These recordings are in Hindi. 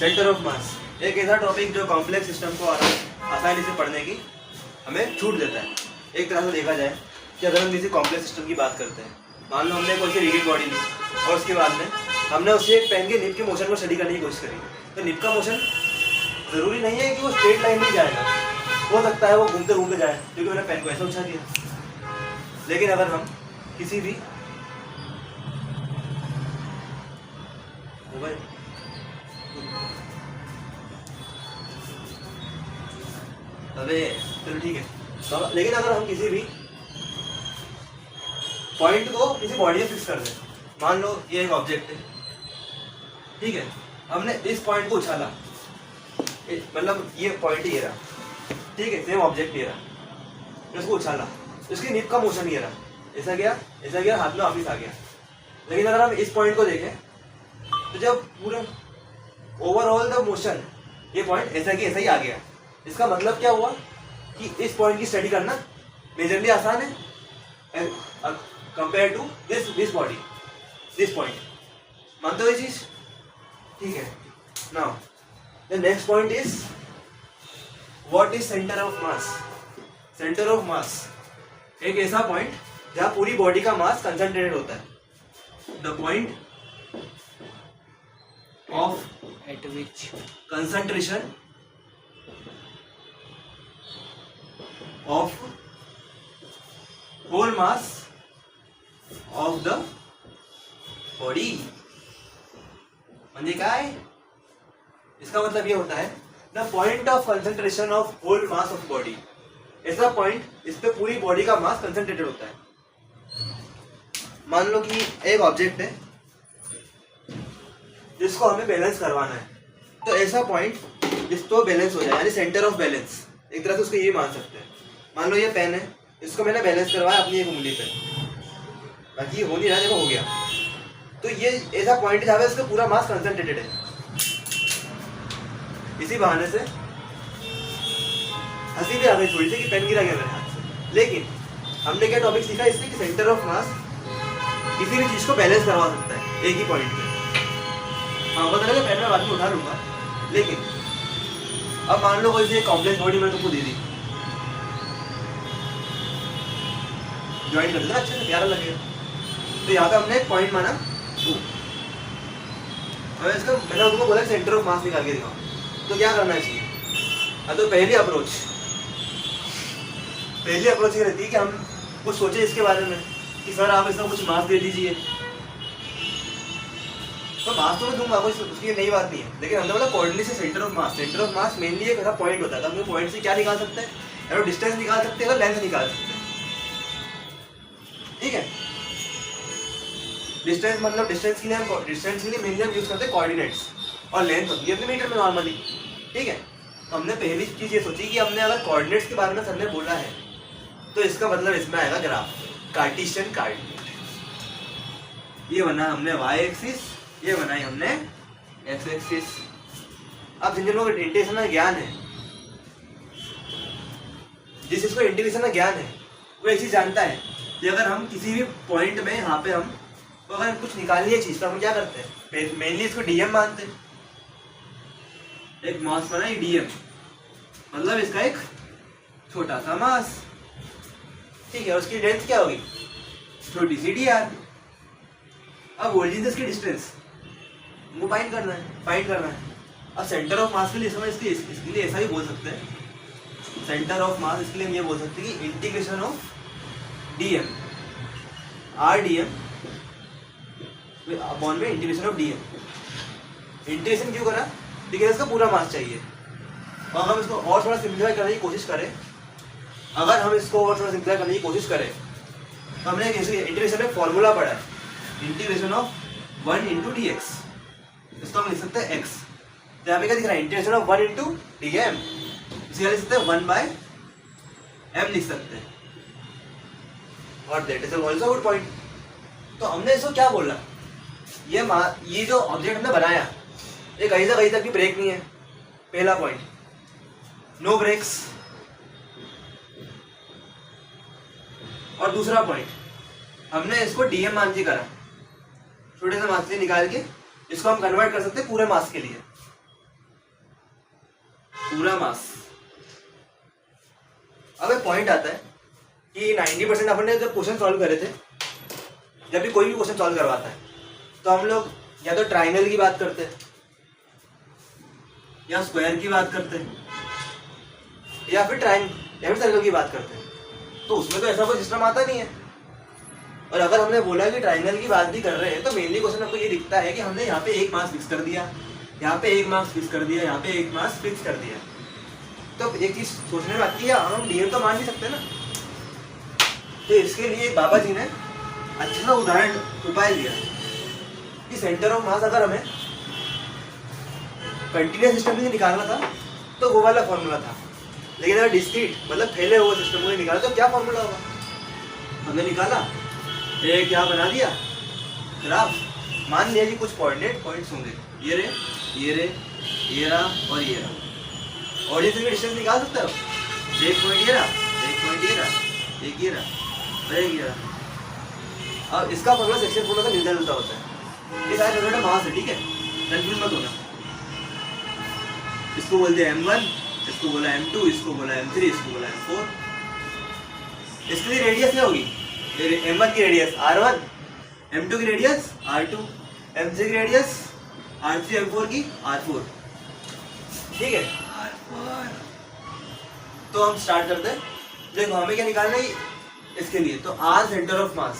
सेंटर ऑफ मास एक ऐसा टॉपिक जो कॉम्प्लेक्स सिस्टम को आसानी से पढ़ने की हमें छूट देता है। एक तरह से देखा जाए कि अगर हम किसी कॉम्प्लेक्स सिस्टम की बात करते हैं, मान लो हमने कोई सी रिजिड बॉडी ली और उसके बाद में हमने उससे एक पेन के निप के मोशन को स्टडी करने की कोशिश करी, तो निप का मोशन ज़रूरी नहीं है कि वो स्ट्रेट लाइन में जाएगा, हो सकता है वो घूमते घूमते जाए क्योंकि मैंने पेन को ऐसा उछा दिया। लेकिन अगर हम किसी भी अबे चलो ठीक है, तो लेकिन अगर हम किसी भी पॉइंट को किसी बॉडी में फिक्स कर दें, मान लो ये एक ऑब्जेक्ट है, ठीक है, हमने इस पॉइंट को उछाला, मतलब ये पॉइंट ये रहा, ठीक है, सेम ऑब्जेक्ट ये रहा, इसको उछाला, इसकी निप का मोशन ये रहा, ऐसा गया हाथ में वापिस आ गया। लेकिन अगर हम इस पॉइंट को देखें तो जब पूरा ओवरऑल द मोशन ये पॉइंट ऐसा कि ऐसा ही आ गया, इसका मतलब क्या हुआ कि इस पॉइंट की स्टडी करना मेजरली आसान है compare to this body, this point. मानते हो ये चीज? ठीक है। Now the next point is what is centre of mass. Centre of mass एक ऐसा पॉइंट जहां पूरी बॉडी का मास कंसंट्रेटेड होता है। The point of at which concentration of whole mass of the body। म्हणजे काय? इसका मतलब ये होता है the point of concentration of whole mass of body. ऐसा पॉइंट इस पे पूरी बॉडी का मास कंसंट्रेटेड होता है। मान लो कि एक ऑब्जेक्ट है जिसको हमें बैलेंस करवाना है, तो ऐसा पॉइंट जिसको बैलेंस हो जाए, यानी सेंटर ऑफ बैलेंस, एक तरह से उसको ये मान सकते हैं। मान लो ये पेन है, इसको मैंने बैलेंस करवाया अपनी एक उंगली पे, बाकी ये हो नहीं रहा, देखो हो गया। तो ये ऐसा पॉइंट जहाँ पे इसका पूरा मास कंसंट्रेटेड है। इसी बहाने से हंसी भी आ गई थोड़ी सी कि पेन गिरा गया मेरे हाथ से। लेकिन हमने क्या टॉपिक सीखा इससे कि सेंटर ऑफ मास किसी भी चीज को बैलेंस करवा सकता है एक ही पॉइंट पे। हाँ, पता लगा पेन में बाद में उठा लूंगा, लेकिन अब मान लो कोई सी कॉम्प्लेक्स बॉडी मैंने तुमको दे दी, ज्वाइन कर देना, अच्छे से प्यारा लगेगा। तो यहाँ पे हमने एक पॉइंट माना 2। इसका मैंने उनको बोला सेंटर ऑफ मास निकाल के दिखाओ, तो क्या करना चाहिए? तो पहली अप्रोच ये रहती है कि हम कुछ सोचे इसके बारे में कि सर आप इसका कुछ मास दे दीजिए, तो मास तो मैं दूंगा, कोई उसकी नई बात नहीं है। लेकिन हमने बोला कोऑर्डिनेट से centre of mass. Centre of mass mainly एक ऐसा पॉइंट होता है, तो हम पॉइंट से क्या निकाल सकते हैं? या डिस्टेंस निकाल सकते हैं या लेंथ निकाल सकते हैं। ठीक है, डिस्टेंस मतलब डिस्टेंस के लिए मेनली हम यूज करते हैं कोऑर्डिनेट्स, और लेंथ होती है अपने मीटर में नॉर्मली। ठीक है, तो हमने पहली चीज ये सोची कि हमने अगर कोऑर्डिनेट्स के बारे में सर ने बोला है तो इसका मतलब इसमें आएगा ग्राफ, कार्टेशियन कोऑर्डिनेट। ये बना हमने y एक्सिस, ये बनाई हमने x एक्सिस। अब जिन लोगों को इंटीग्रेशन का ज्ञान है, जिस चीज को इंटीग्रेशन का ज्ञान है, वो एक चीज जानता है कि अगर हम किसी भी पॉइंट में यहाँ पे हम तो अगर कुछ निकालनी है चीज तो हम क्या करते हैं? मेनली इसको डीएम मानते हैं। एक मास बना है डीएम, मतलब इसका एक छोटा सा मास। ठीक है, उसकी लेंथ क्या होगी? छोटी सी dr। अब ओरिजिन से इसकी डिस्टेंस वो फाइंड करना है। अब सेंटर ऑफ मास के लिए इसके लिए ऐसा ही बोल सकते हैं। सेंटर ऑफ मास इसके लिए हम ये बोल सकते हैं कि integration of DM, r DM upon में इंटीग्रेशन ऑफ डीएम। इंटीग्रेशन क्यों करा? ठीक है, इसका पूरा मास चाहिए। और हम इसको और थोड़ा सिंप्लीफाई करने की कोशिश करें, तो हमने इंटीग्रेशन में फॉर्मूला पढ़ा है, इंटीग्रेशन ऑफ 1 into dx। इसको हम लिख सकते हैं x। तो यहाँ पे क्या दिख रहा है? Integration of 1 into dm। इसको लिख सकते हैं 1/m लिख सकते हैं, और that is also good point. तो हमने इसको क्या बोला? ये जो ऑब्जेक्ट हमने बनाया ये कहीं तक भी ब्रेक नहीं है। पहला पॉइंट, नो ब्रेक्स। और दूसरा पॉइंट, हमने इसको डीएम मान के करा, छोटे से मास से निकाल के इसको हम कन्वर्ट कर सकते हैं पूरे मास के लिए। पूरा मास। अब एक पॉइंट आता है कि 90% अपन ने जब क्वेश्चन सॉल्व करे थे, जब भी कोई भी क्वेश्चन सॉल्व करवाता है तो हम लोग या तो ट्राइंगल की बात करते हैं या स्क्वायर की बात करते हैं या फिर सर्कल की बात करते हैं। तो उसमें तो ऐसा कोई सिस्टम आता नहीं है। और अगर हमने बोला कि ट्राइंगल की बात भी कर रहे हैं तो मेनली क्वेश्चन आपको ये दिखता है कि हमने यहाँ पे एक मास फिक्स कर दिया, यहाँ पे एक मास फिक्स कर दिया, यहाँ पे एक मास फिक्स कर दिया। तो एक चीज सोचने में आती है, हम डीएम तो मान नहीं सकते ना। तो इसके लिए बाबा जी ने अच्छा सा उदाहरण उपाय दिया कि सेंटर ऑफ मास अगर हमें कंटिन्यूअस सिस्टम से निकालना था तो वो वाला फॉर्मूला था, लेकिन अगर डिस्क्रीट मतलब फैले हुए सिस्टम को निकाला तो क्या फॉर्मूला होगा। हमने निकाला, एक क्या बना दिया ग्राफ। मान लिया जी कुछ पॉइंट्स होंगे, ये रे, ये रे, ये रहा और ये रहा। और ये डिस्टेंस निकाल सकते हो, एक पॉइंट ये रहा, एक पॉइंट ये रहा, एक ये रहा और एक ये रहा। अब इसका फॉर्मूला सेक्शन फॉर्मूला का मिलता जुलता होता है। ये सारे छोटे मास है, ठीक है, कंफ्यूज मत होना। इसको बोलते हैं M1, इसको बोला M2, इसको बोला M3, इसको बोला M4। इसकी रेडियस क्या होगी, M1 की रेडियस R1, M2 की रेडियस R2, M3 की रेडियस R3, M4 की R4, ठीक है। तो हम स्टार्ट करते हैं। देखो हमें क्या निकालना है इसके लिए, तो R centre of mass,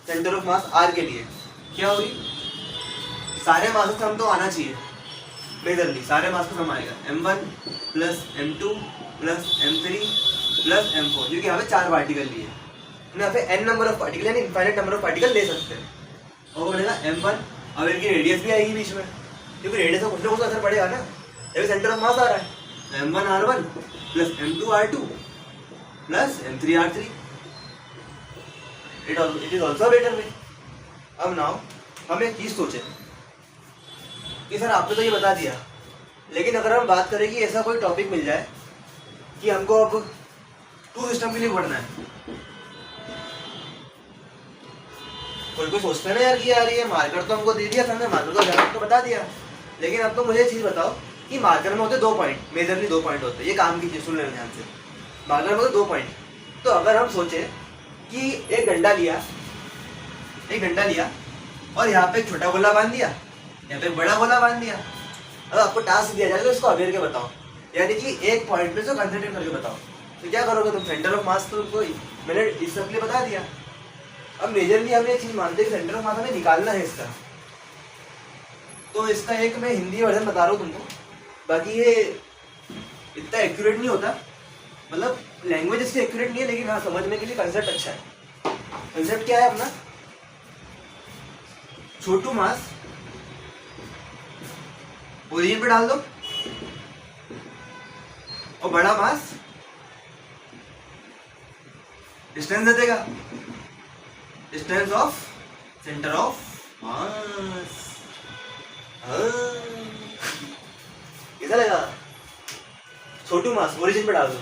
centre of mass R के लिए क्या होगी, सारे मास का हम तो आना चाहिए मेजरली, सारे मास का सम आएगा M1 plus M2 plus M3 plus M4, क्योंकि यहाँ पे 4 पार्टिकल लिए, यहाँ पे n नंबर ऑफ पार्टिकल यानी इनफाइनाइट नंबर ऑफ पार्टिकल ले सकते हैं। और बनेगा M1, अब इनकी रेडियस भी आएगी बीच में, क्योंकि रेडियस का कुछ ना कुछ असर पड़ेगा ना। ये सेंटर ऑफ मास आ रहा है, M1 R1 plus M2 R2 plus M3 R3, it is also better way. अब नाउ हम एक चीज सोचे कि सर आपने तो ये बता दिया, लेकिन अगर हम बात करें कि ऐसा कोई टॉपिक मिल जाए कि हमको अब 2 सिस्टम के लिए पढ़ना है। कोई सोचता है ना यार कि यार ये मार्कर तो हमको दे दिया था, हमने मार्कर तो आपको बता दिया, लेकिन अब तो मुझे चीज बताओ कि मार्कर में होते 2 पॉइंट, मेजरली 2 पॉइंट होते हैं। ये काम की चीज सुन लेना ध्यान से, मार्कर में होते 2 पॉइंट। तो अगर हम सोचे कि एक डंडा लिया और यहाँ पे एक छोटा गोला बांध दिया, यहाँ पे बड़ा गोला बांध दिया। अब आपको टास्क दिया जाएगा तो इसको अवेयर के बताओ, यानी कि एक पॉइंट पे इसको कंसंट्रेट करके बताओ। तो क्या करोगे तुम, सेंटर ऑफ मास तो मैंने इस सब के लिए बता दिया। अब मेजरली हम ये चीज मानते हैं कि सेंटर ऑफ मास हमें निकालना है इसका, तो इसका एक मैं हिंदी वर्जन बता रहा हूँ तुमको, बाकी ये इतना एक्यूरेट नहीं होता, मतलब लैंग्वेज इसकी एक्यूरेट नहीं है, लेकिन हाँ समझने के लिए कंसेप्ट अच्छा है। कंसेप्ट क्या है अपना, छोटू मास ओरिजिन पे डाल दो और बड़ा मास डिस्टेंस दे देगा, डिस्टेंस ऑफ सेंटर ऑफ मास। कैसा लगा, छोटू मास ओरिजिन पे डाल दो।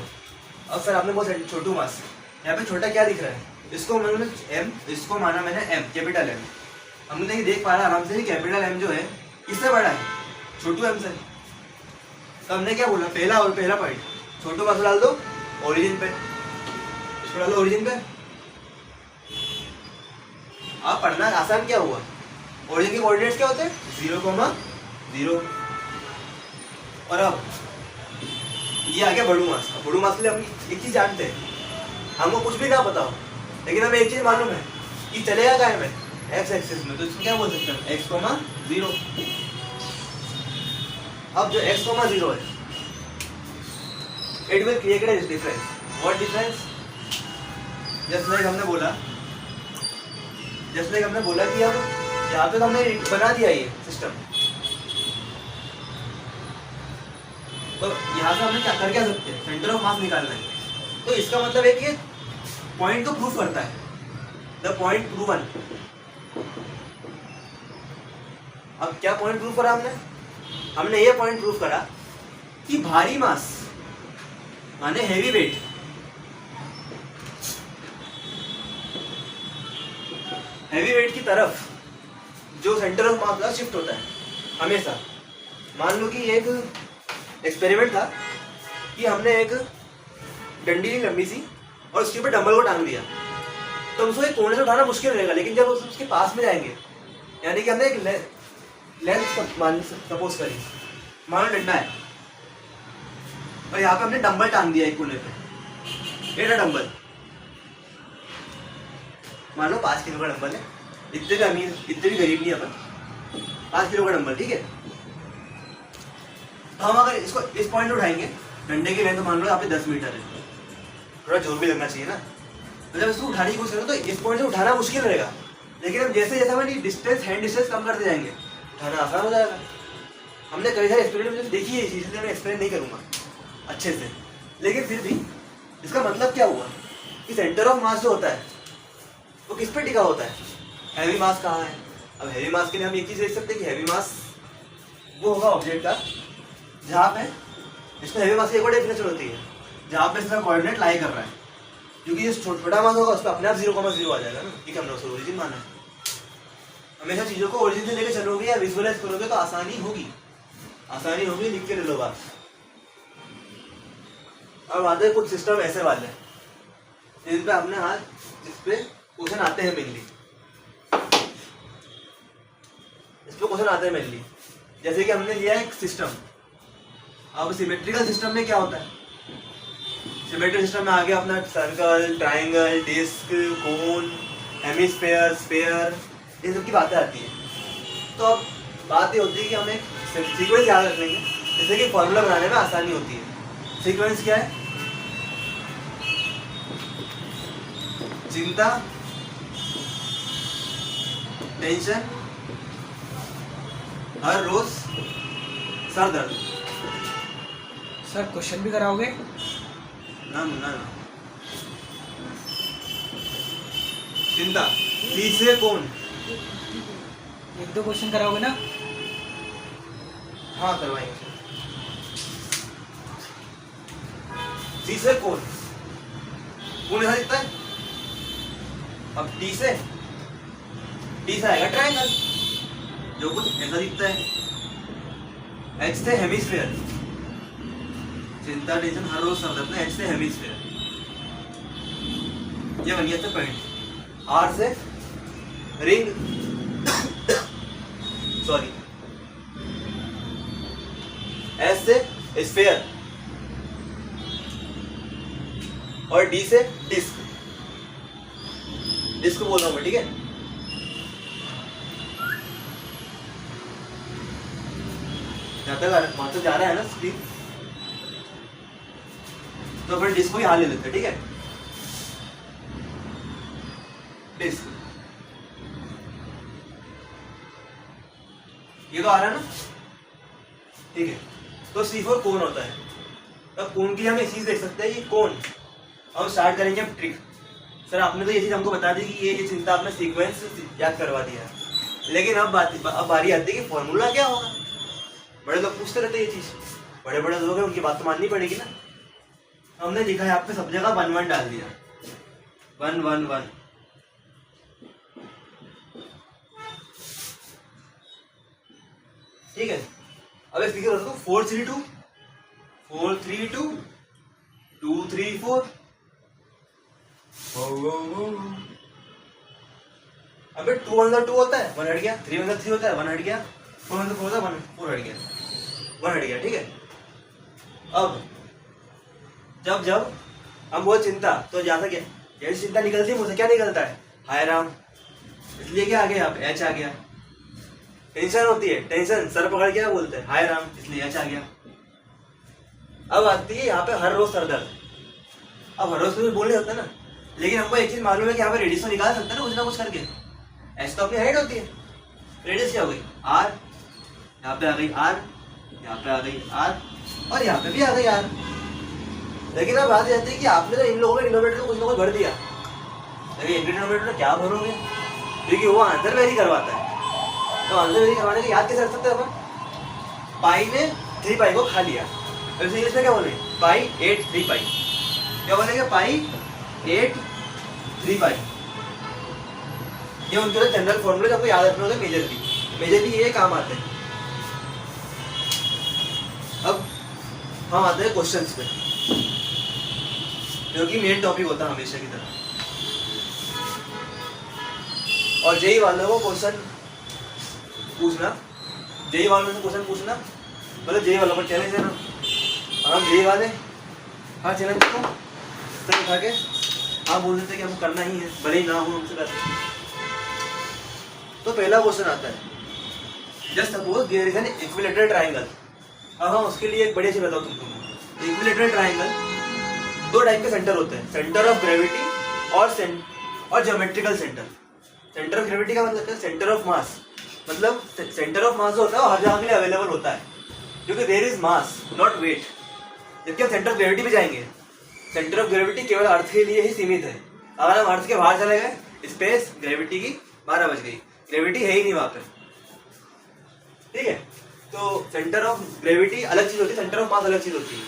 अब सर आपने बहुत छोटू मास, यहाँ पे छोटा क्या दिख रहा है, इसको मैंने M, इसको माना मैंने M, कैपिटल M। हमने देख पा रहा आराम से कैपिटल M जो है इससे बड़ा है छोटू M से। तो हमने क्या बोला, पहला पॉइंट छोटू मास डाल दो ओरिजिन पे, इसको डालो ओरिजिन पे। आप पढ़ना आसान क्या हुआ, ओरिजिन के कोऑर्डिनेट्स क्या होते हैं 0,0। और अब ये आ गया बड़ू मास। बड़ू मास के लिए हम एक चीज जानते हैं, हमको कुछ भी ना पता हो, लेकिन हमें एक चीज मालूम है कि चलेगा क्या है एक्स एक्सिस में, तो इसको क्या बोल सकते हैं x,0। अब जो x,0 है it will create a difference. What difference, just like हमने बोला कि अब यहाँ पे तो हमने बना दिया ये सिस्टम, तो यहाँ से हमने क्या सकते हैं, सेंटर ऑफ मास निकालना है। तो इसका मतलब है कि पॉइंट को प्रूफ करता है, द पॉइंट प्रूवन। अब क्या पॉइंट प्रूफ करा हमने ये पॉइंट प्रूफ करा कि भारी मास माने हैवी वेट की तरफ जो सेंटर ऑफ मास का शिफ्ट होता है हमेशा। मान लो कि एक एक्सपेरिमेंट था कि हमने एक डंडी ली लंबी सी और उसके ऊपर डंबल को टांग दिया, तो उसको एक कोने से उठाना मुश्किल रहेगा, लेकिन जब उसके पास में जाएंगे, यानी कि हमने एक लेंथ मान सपोज करी, मान लो डंडा है और यहाँ पे हमने डंबल टांग दिया एक कोने पे, ये ना डंबल, मान लो 5 किलो का डंबल है, इतने भी अमीर इतने भी गरीब नहीं अपन, 5 किलो का डंबल, ठीक है। तो हम अगर इसको इस पॉइंट से उठाएंगे, डंडे की लेंथ मान लो यहाँ पे 10 मीटर है, थोड़ा जोर भी लगना चाहिए ना, तो जब इसको उठाने की कोशिश करें तो इस पॉइंट से उठाना मुश्किल रहेगा, लेकिन हम जैसे जैसे हमारी डिस्टेंस हैंड डिस्टेंस कम करते जाएंगे उठाना आसान हो जाएगा। हमने कई सारे एक्सपेरिमेंट देखी है, चीज़ें मैं एक्सप्लेन नहीं करूँगा अच्छे से, लेकिन फिर भी इसका मतलब क्या हुआ कि सेंटर ऑफ मास जो होता है वो किस पे टिका होता है, हैवी मास कहाँ है। अब हैवी मास के लिए हम एक चीज़ देख सकते हैं कि हैवी मास वो होगा ऑब्जेक्ट का जहाँ पे, इसमें हैवी मास की एक और डेफिनेशन होती है, जहाँ पे इसका कोऑर्डिनेट लाई कर रहा है, क्योंकि ये छोटा मास होगा उस पर अपने आप 0,0 आ जाएगा ना, ठीक है, हमने उसको ओरिजिन माना है। हमेशा चीज़ों को ओरिजिन से लेकर चलोगे या विजुअलाइज करोगे तो आसानी होगी, लिख के ले लो बात। अब आते हैं कुछ सिस्टम ऐसे वाले जिन पे अपने हाथ, जिस पे क्वेश्चन आते हैं मेनली, जैसे कि हमने लिया एक सिस्टम। अब सिमेट्रिकल सिस्टम में क्या होता है, सिमेट्रिक सिस्टम में आगे अपना सर्कल, ट्राइंगल, डिस्क, कोन, हेमिस्फेयर, स्फेयर, इन सब की बातें आती है। तो अब बात ये होती है कि हमें सीक्वेंस याद रख लेंगे, जैसे कि फॉर्मूला बनाने में आसानी होती है। सीक्वेंस क्या है, चिंता, टेंशन, हर रोज सर दर्द। सर क्वेश्चन भी कराओगे? ना। चिंता, तीसरे कौन, 1-2 क्वेश्चन कराओगे ना? हाँ करवाएंगे। तीसरे कौन ऐसा दिखता है। अब टी से आएगा ट्रायंगल, जो कुछ ऐसा दिखता है। एच से हेमिस्फेयर, चिंता, टेंशन, हर रोज सर दर्द, एच से हेमिस्फेयर, ये बन गया था पॉइंट। आर से रिंग, सॉरी, एस से स्फेयर और डी से डिस्क बोल रहा हूं मैं, ठीक है। वहां तक जा रहा है ना स्क्रीन, तो फिर डिस्क को यहां ले लेते हैं, ठीक है। डिस्क ये तो आ रहा है ना, ठीक है। तो C4 कोन होता है। अब कोन की हम एक चीज देख सकते हैं, ये कोन। हम स्टार्ट करेंगे अब ट्रिक। सर आपने तो ये चीज हमको बता दी कि ये चिंता आपने सीक्वेंस याद करवा दिया, लेकिन अब बारी आती है कि फॉर्मूला क्या होगा। बड़े लोग पूछते रहते हैं ये चीज, बड़े लोग हैं, उनकी बात तो माननी पड़ेगी ना। हमने लिखा है आपने सब जगह 1 डाल दिया, 1 ठीक है। अब एक फिगर रखो 432 234। अबे 2 अंदर 2 होता है, 1 हट गया। 3 अंदर 3 होता है, 1 हट गया। 4 अंदर 4 होता है, 4 हट गया, 1 हट गया, ठीक है। अब जब हम बोल चिंता, तो जैसा क्या जैसे चिंता निकलती है मुझसे क्या निकलता है, हाय राम, इसलिए क्या आ गया, यहाँ पे एच आ गया। टेंशन होती है, टेंशन सर पकड़ के बोलते हैं हाय राम, इसलिए एच आ गया। अब आती है यहाँ पे हर रोज सर दर्द। अब हर रोज तो बोल नहीं सकता ना, लेकिन हमको एक चीज मालूम है कि यहाँ पे रेडियस तो निकाल सकते हैं ना कुछ करके। एच तो अपनी हाइट होती है, रेडियस क्या हो गई आर, यहाँ पे आ गई आर, यहाँ पे आ गई आर, और यहाँ पे भी आ गई आर। लेकिन अब बात जाती है कि आपने तो इन लोगों में डिनोमिनेटर को कुछ ना कुछ भर दिया, लेकिन डिनोमिनेटर में क्या भरोगे, क्योंकि वो आंसर वेरी करवाता है। तो आंसर वेरी करवाने के याद कैसे रख सकते हैं अपन, पाई ने 3 पाई को खा लिया, वैसे इंग्लिश में क्या बोलेंगे, पाई 8 3 पाई, क्या बोलेंगे, पाई 8 3 पाई। ये उनके जनरल फॉर्मूले आपको याद रखने होंगे, मेजर भी ये काम आते हैं। अब हम आते हैं क्वेश्चंस पे, क्योंकि मेन टॉपिक होता है हमेशा की तरह। और जेई वालों को क्वेश्चन पूछना, जेई वालों से क्वेश्चन पूछना, मतलब जेई वालों पर चैलेंज देना। और हम जेई वाले हर चैलेंज को सर उठा के आप बोल देते कि हमको करना ही है, भले ही ना हो हमसे करना। तो पहला क्वेश्चन आता है, just suppose there is an equilateral triangle. अब हम उसके लिए एक बढ़िया चीज बताओ तुमको। इक्विलेटरल ट्राइंगल दो टाइप के सेंटर होते हैं, सेंटर ऑफ ग्रेविटी और geometrical centre. Centre of gravity का मतलब है सेंटर ऑफ मास, मतलब सेंटर ऑफ मास होता है वो हर जगह के लिए अवेलेबल होता है, क्योंकि there is mass not weight. जबकि हम सेंटर ऑफ ग्रेविटी पे जाएंगे, सेंटर ऑफ ग्रेविटी केवल अर्थ के लिए ही सीमित है। अगर हम अर्थ के बाहर चले गए, स्पेस ग्रेविटी की 12 बज गई, ग्रेविटी है ही नहीं वहां पे, ठीक है। तो सेंटर ऑफ ग्रेविटी अलग चीज होती है, सेंटर ऑफ मास अलग चीज होती है।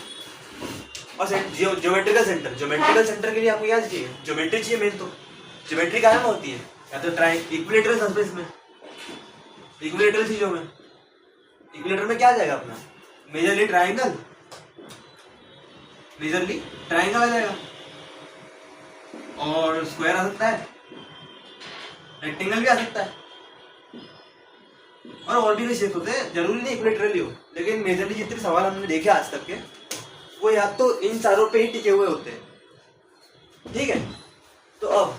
और ज्योमेट्रिकल सेंटर के लिए आपको क्या चाहिए, ज्योमेट्री चाहिए। मेन तो ज्योमेट्री क्या होती है, या तो इक्विलेटरल सरफेस में, इक्विलेटरल चीजों में, इक्विलेटर में क्या आ जाएगा अपना, मेजरली ट्राइंगल आ जाएगा, और स्क्वायर आ सकता है, रेक्टेंगल भी आ सकता है, और भी शेप होते हैं। जरूरी नहीं इक्विलेटरली हो, लेकिन मेजरली जितने सवाल हमने देखे आज तक के, वो या तो इन चारों पे ही टिके हुए होते हैं, ठीक है। तो अब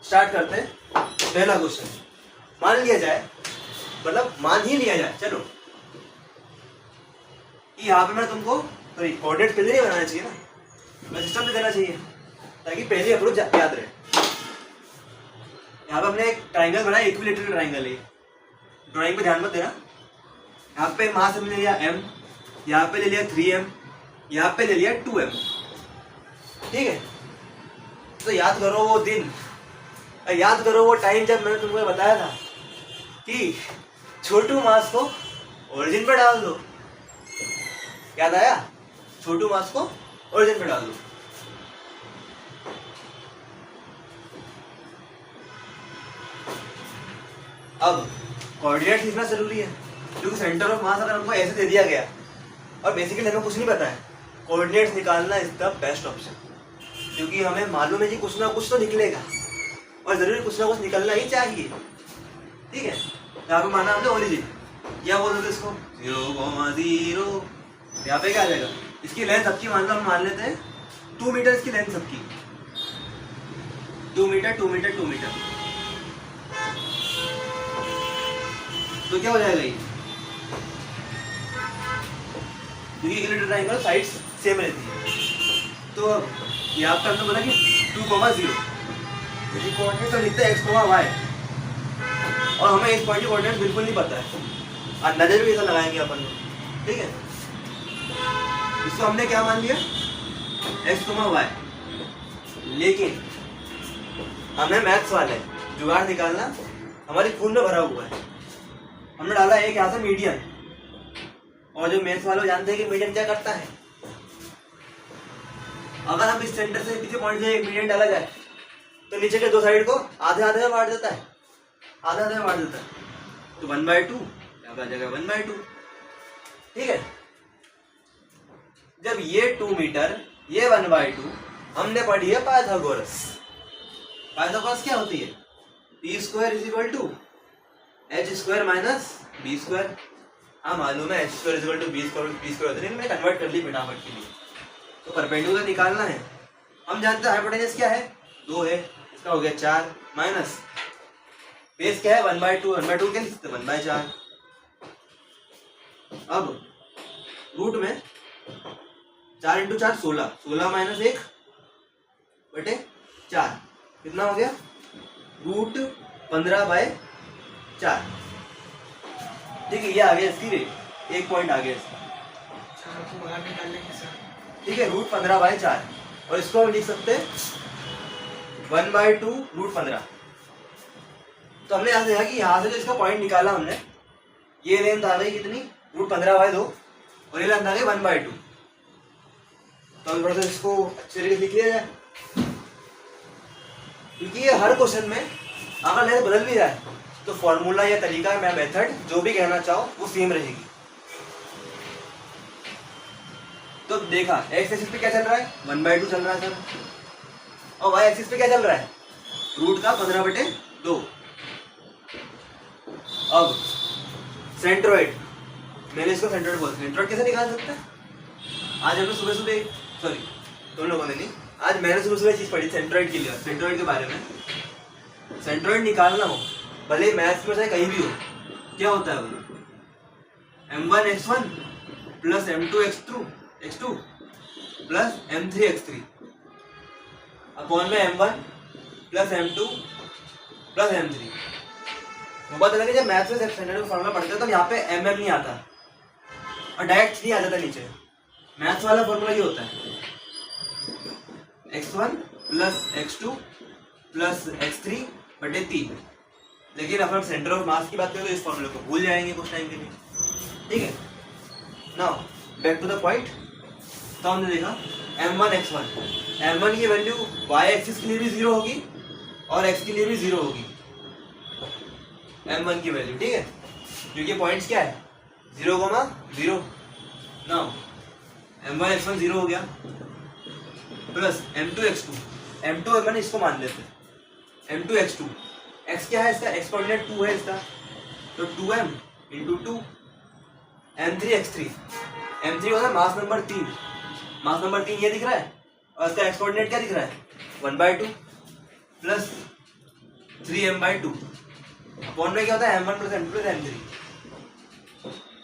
स्टार्ट करते हैं पहला क्वेश्चन। मान लिया जाए, मतलब मान ही लिया जाए, चलो कि यहाँ पे मैं तुमको कोऑर्डिनेट पहले नहीं बनाना चाहिए ना, मैं सिस्टम में देना चाहिए ताकि पहले अप्रोच याद रहे। यहाँ पे हमने एक ट्राइंगल बनाया, इक्विलेटरल ट्राइंगल है। ड्राइंग पे ध्यान मत देना। यहाँ पे मास हमने लिया m, यहाँ पे ले लिया 3m, यहाँ पे ले लिया 2m, ठीक है। तो याद करो वो दिन, याद करो वो टाइम जब मैंने तुमको बताया था कि छोटू मास को ओरिजिन पे डाल दो। याद आया, छोटू मास को ओरिजिन पे डाल दो। अब कोऑर्डिनेट सीखना जरूरी है, क्योंकि सेंटर ऑफ मास अगर हमको ऐसे दे दिया गया और बेसिकली हमें कुछ नहीं पता है, कोऑर्डिनेट्स निकालना इज द बेस्ट ऑप्शन, क्योंकि हमें मालूम है कि कुछ ना कुछ तो निकलेगा और जरूरी कुछ ना कुछ निकलना ही चाहिए, ठीक है। यहाँ पे माना हमने ओरिजिन, क्या बोल रहे इसको 0,0। यहाँ पे क्या आ जाएगा, इसकी लेंथ सबकी मान लो, हम मान लेते हैं 2 मीटर इसकी लेंथ सबकी, 2 मीटर 2 मीटर 2 मीटर। तो क्या हो जाएगा ये, क्योंकि इक्विलेटरल ट्राइंगल साइड्स सेम रहती है। तो ये आपका हमने बोला कि 2,0 यदि कोऑर्डिनेट तो लिखते हैं x, y, और हमें इस पॉइंट की कोऑर्डिनेट बिल्कुल नहीं पता है, अंदाजा भी ऐसा लगाएंगे अपन लोग, ठीक है। इसको हमने क्या मान लिया, x, y, लेकिन हमें मैथ्स वाले जुगाड़ निकालना हमारी खून में भरा हुआ है। हमने डाला एक यहाँ से मीडियन, और जो मैथ्स वाले जानते हैं कि मीडियन क्या करता है। अगर हम इस सेंटर से पीछे पॉइंट से एक मीडियन डाला जाए तो नीचे के दो साइड को आधे आधे में बांट देता है, आधे आधे में बांट देता है, तो 1/2 यहाँ पर आ जाएगा 1/2, ठीक है। जब ये 2 मीटर ये 1/2, हमने पढ़ी है पाइथागोरस। पाइथागोरस क्या होती है, p² = h² - b²। हाँ मालूम है h² = b² होता है, मैंने कन्वर्ट कर ली फटाफट के लिए। तो परपेंडिकुलर निकालना है, हम जानते हैं हाइपोटेनस क्या है, 2 है, इसका हो गया 4 माइनस बेस क्या है 1/2, 1/2 क्या लिख सकते 1/4। अब रूट में 4 × 4 16, 16 - 1/4 कितना हो गया, √15/4, ठीक है। ये आ गया इसकी रेट, 1 पॉइंट आ गया इसका, ठीक है, √15/4। और इसको हम लिख सकते हैं 1/2 √15। तो हमने यहाँ से देखा कि यहाँ से जो इसका पॉइंट निकाला हमने, ये लेंथ आ गई कितनी, √15/2, और ये लेंथ आ गई 1/2। तो हम थोड़ा सा इसको अच्छे तरीके से लिख लिया जाए, क्योंकि ये हर क्वेश्चन में अगर लेंथ बदल भी जाए तो फॉर्मूला या तरीका या मेथड जो भी कहना चाहो वो सेम रहेगी। तो देखा एक्स एक्सिस पे क्या चल रहा है 1/2 चल रहा है सर, और वाई एक्सिस पे क्या चल रहा है रूट का 15/2। अब सेंट्रोइड, मैंने इसको सेंट्रोइड बोलते हैं, सेंट्रोइड कैसे निकाल सकते हैं? आज हमने सुबह सुबह, सॉरी तुम लोगों ने नहीं, आज मैंने सुबह सुबह चीज पढ़ी सेंट्रोइड के लिए, सेंट्रोइड के बारे में। सेंट्रोइड निकालना हो भले मैथ्स में चाहे कहीं भी हो, क्या होता है वो m1x1 plus m2x2 plus m3x3 upon में m1 plus m2 plus m3। पता लगे जब मैथ्स में सेंट्रोइड का फॉर्मूला पढ़ते हो तो यहाँ पे mm नहीं आता और डायरेक्ट 3 आ जाता नीचे। मैथ्स वाला फॉर्मूला ये होता है x1 plus x2 plus x3 बटे 3। लेकिन अपन सेंटर ऑफ मास की बात करें तो इस फॉर्मूले को भूल जाएंगे कुछ टाइम के लिए, ठीक है। Now back to the point. तो हमने देखा m1x1, m1 की वैल्यू y एक्सिस के लिए भी 0 होगी और x के लिए भी 0 होगी m1 की वैल्यू, ठीक है, क्योंकि पॉइंट्स क्या है 0,0। नाउ m1x1 0 हो गया प्लस m2x2, m2 m1 इसको मान लेते हैं, m2x2, x क्या है इसका, x कोऑर्डिनेट 2 है इसका, तो 2m इंटू 2, m3x3, m3 होता है मास नंबर 3, मास नंबर 3 ये दिख रहा है और इसका x कोऑर्डिनेट क्या दिख रहा है 1/2 प्लस 3m/2 अपॉन में क्या होता है m1 plus m2 plus m3।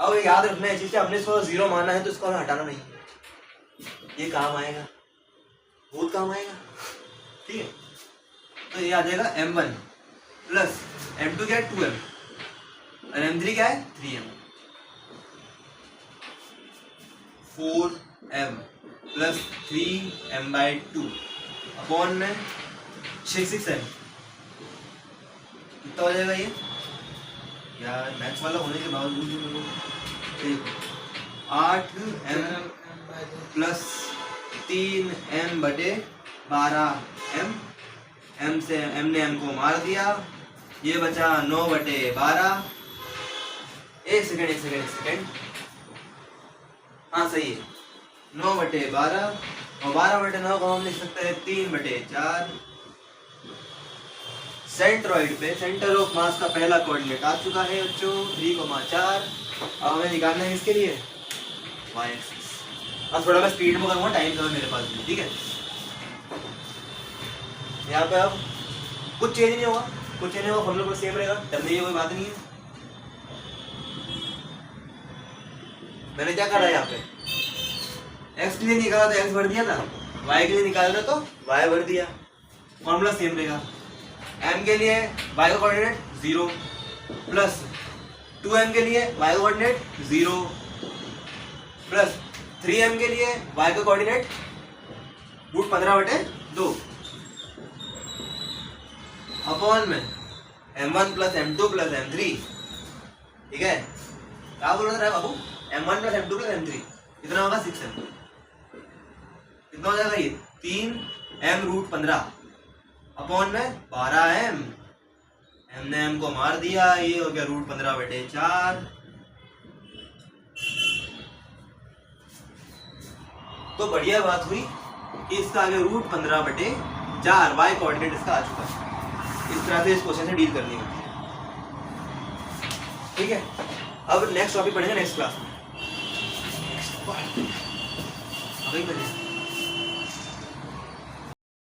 अब याद रखना है चीज, हमने इसको 0 माना है तो इसको हमें हटाना नहीं, ये काम आएगा, बहुत काम आएगा, ठीक है। तो ये आ जाएगा m1 प्लस m2 क्या है 2m और m3 क्या है 3m, 4m plus 3m/2 upon में 6m। कितना हो जाएगा ये यार, मैथ्स वाला होने के बावजूद भी मेरे को 8m प्लस 3m/12m, m से m ने m को मार दिया, ये बचा 9/12। एक सेकेंड, हाँ सही है 9/12 और 12/9 को हम लिख सकते हैं 3/4। सेंट्रोइड पे सेंटर ऑफ मास का पहला कोऑर्डिनेट आ चुका है बच्चों 3,4। अब हमें निकालना है इसके लिए y एक्सिस। अब थोड़ा मैं स्पीड में करूँगा, टाइम कम मेरे पास भी, ठीक है। यहाँ पे अब कुछ चेंज नहीं होगा, फॉर्मूला पर सेम रहेगा, डरने की कोई बात नहीं है। मैंने क्या करा यहाँ पे x के लिए निकाला तो x भर दिया था, y के लिए निकाल रहा तो y भर दिया, फॉर्मूला सेम रहेगा। m के लिए y का कोऑर्डिनेट 0 प्लस 2m के लिए y का कोऑर्डिनेट 0 प्लस 3m के लिए y का कोऑर्डिनेट √15/2 अपॉन में m1 plus m2 plus m3, ठीक है। क्या बोल रहा है बाबू, m1 plus m2 plus m3 कितना होगा 6m। कितना हो जाएगा ये 3m√15 अपॉन में 12m, m ने m को मार दिया, ये हो गया √15/4। तो बढ़िया बात हुई कि इसका आगे √15/4 y कोऑर्डिनेट इसका आ चुका है। इस तरह से इस क्वेश्चन से डील करनी होती है, ठीक है। अब नेक्स्ट टॉपिक पढ़ेंगे नेक्स्ट क्लास में।